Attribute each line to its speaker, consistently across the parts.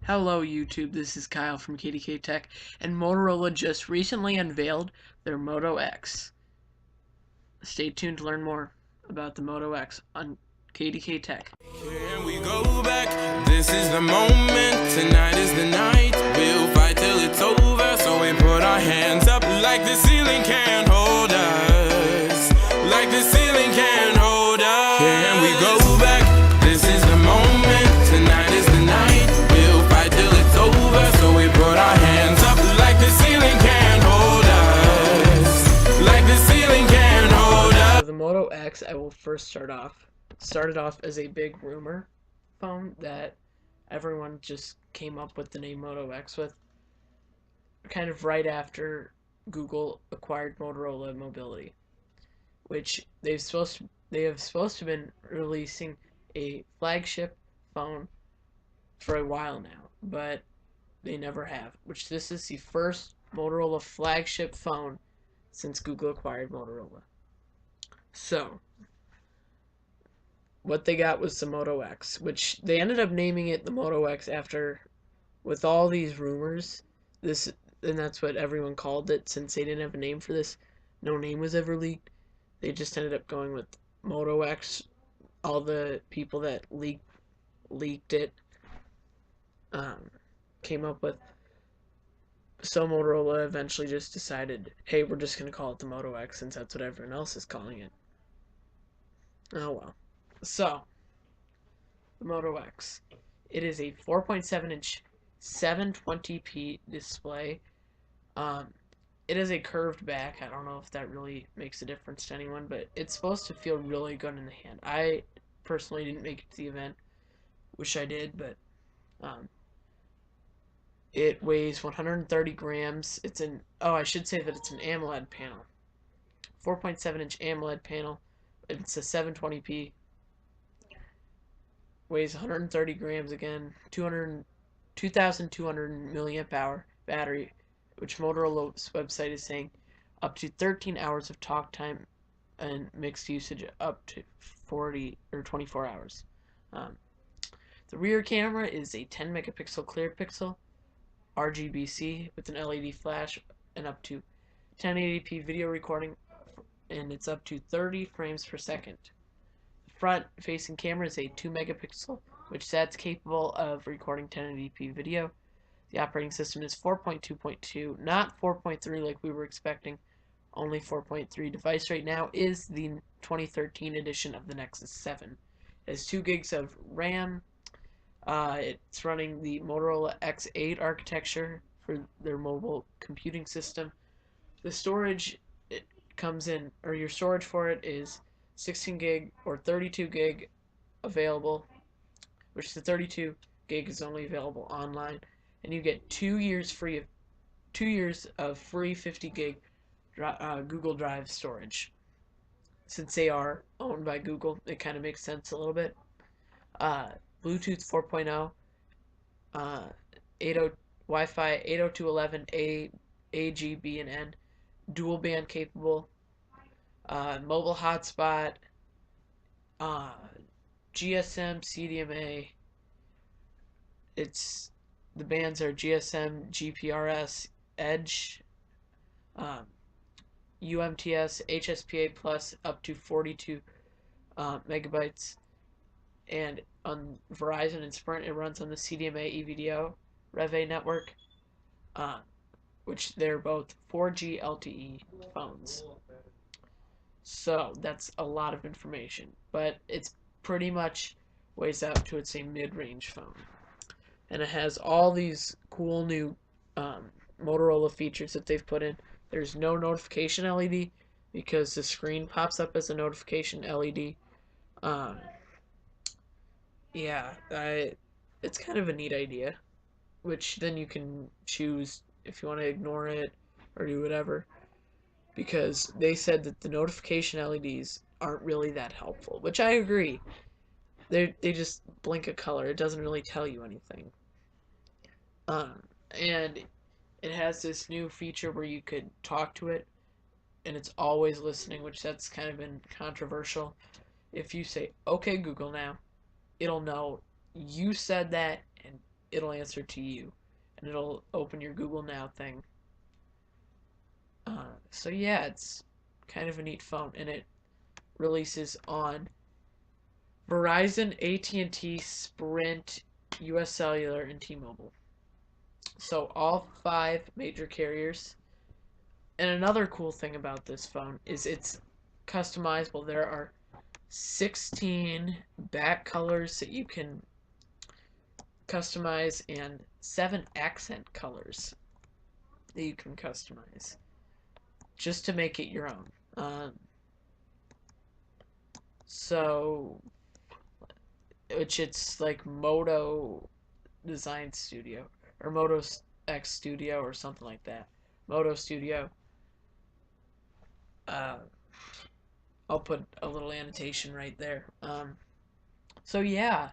Speaker 1: Hello YouTube, this is Kyle from KDK Tech, and Motorola just recently unveiled their Moto X. Stay tuned to learn more about the Moto X on KDK Tech.
Speaker 2: Can we go back? This is the moment, tonight is the night. We'll fight till it's over, so we put our hands up like the ceiling can't hold us. Like the ceiling can't hold us. Can we go back? This is the moment, tonight is the night. We'll fight till it's over, so we put our hands up like the ceiling can't hold us. Like the ceiling can't hold us.
Speaker 1: For the Moto X, I will first started off as a big rumor phone that everyone just came up with the name Moto X with, kind of right after Google acquired Motorola Mobility, which they have supposed to been releasing a flagship phone for a while now, but they never have. Which this is the first Motorola flagship phone since Google acquired Motorola. So what they got was the Moto X, which they ended up naming it the Moto X after, with all these rumors, and that's what everyone called it since they didn't have a name for this. No name was ever leaked. They just ended up going with Moto X. All the people that leaked it came up with. So Motorola eventually just decided, hey, we're just going to call it the Moto X since that's what everyone else is calling it. Oh well. So, the Moto X. It is a 4.7-inch 720p display. It is a curved back. I don't know if that really makes a difference to anyone, but it's supposed to feel really good in the hand. I personally didn't make it to the event. Wish I did, but it weighs 130 grams. I should say that it's an AMOLED panel. 4.7-inch AMOLED panel. It's a 720p. Weighs 130 grams again. 2,200 milliamp hour battery, which Motorola's website is saying up to 13 hours of talk time and mixed usage up to 40 or 24 hours. The rear camera is a 10 megapixel clear pixel RGBC with an LED flash and up to 1080p video recording, and it's up to 30 frames per second. The front facing camera is a 2 megapixel, which that's capable of recording 1080p video. The operating system is 4.2.2, not 4.3 like we were expecting, only 4.3. Device right now is the 2013 edition of the Nexus 7. It has 2 gigs of RAM. It's running the Motorola X8 architecture for their mobile computing system. The storage it comes in, or your storage for it, is 16 gig or 32 gig available, which the 32 gig is only available online, and you get 2 years of free 50 gig Google Drive storage. Since they are owned by Google, it kind of makes sense a little bit. Bluetooth 4.0, 80 Wi-Fi 802.11a, A, G, B, and N, dual band capable, mobile hotspot, GSM, CDMA. The bands are GSM, GPRS, Edge, UMTS, HSPA Plus up to 42 megabytes, and on Verizon and Sprint it runs on the CDMA EVDO Rev-A network, which they're both 4G LTE phones. So that's a lot of information, but it's pretty much weighs out to it's a mid-range phone, and it has all these cool new Motorola features that they've put in. There's no notification LED because the screen pops up as a notification LED. It's kind of a neat idea, which then you can choose if you want to ignore it or do whatever, because they said that the notification LEDs aren't really that helpful, which I agree. They just blink a color. It doesn't really tell you anything. And it has this new feature where you could talk to it, and it's always listening, which that's kind of been controversial. If you say, "Okay, Google," now, it'll know you said that and it'll answer to you, and it'll open your Google Now thing. So yeah, it's kind of a neat phone, and it releases on Verizon, AT&T, Sprint, US Cellular, and T-Mobile. So all 5 major carriers. And another cool thing about this phone is it's customizable. There are 16 back colors that you can customize and 7 accent colors that you can customize just to make it your own. So, which it's like Moto Design Studio or Moto X Studio or something like that. Moto Studio. I'll put a little annotation right there. So yeah,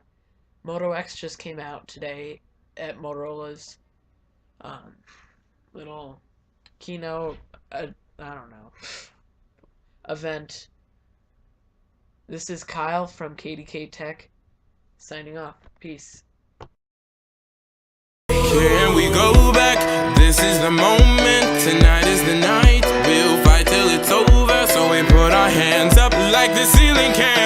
Speaker 1: Moto X just came out today at Motorola's little keynote. I don't know, event. This is Kyle from KDK Tech signing off. Peace.
Speaker 2: Can we go back? This is the moment. Tonight is the night. We'll fight till it's over. So we put our hands up like the ceiling can.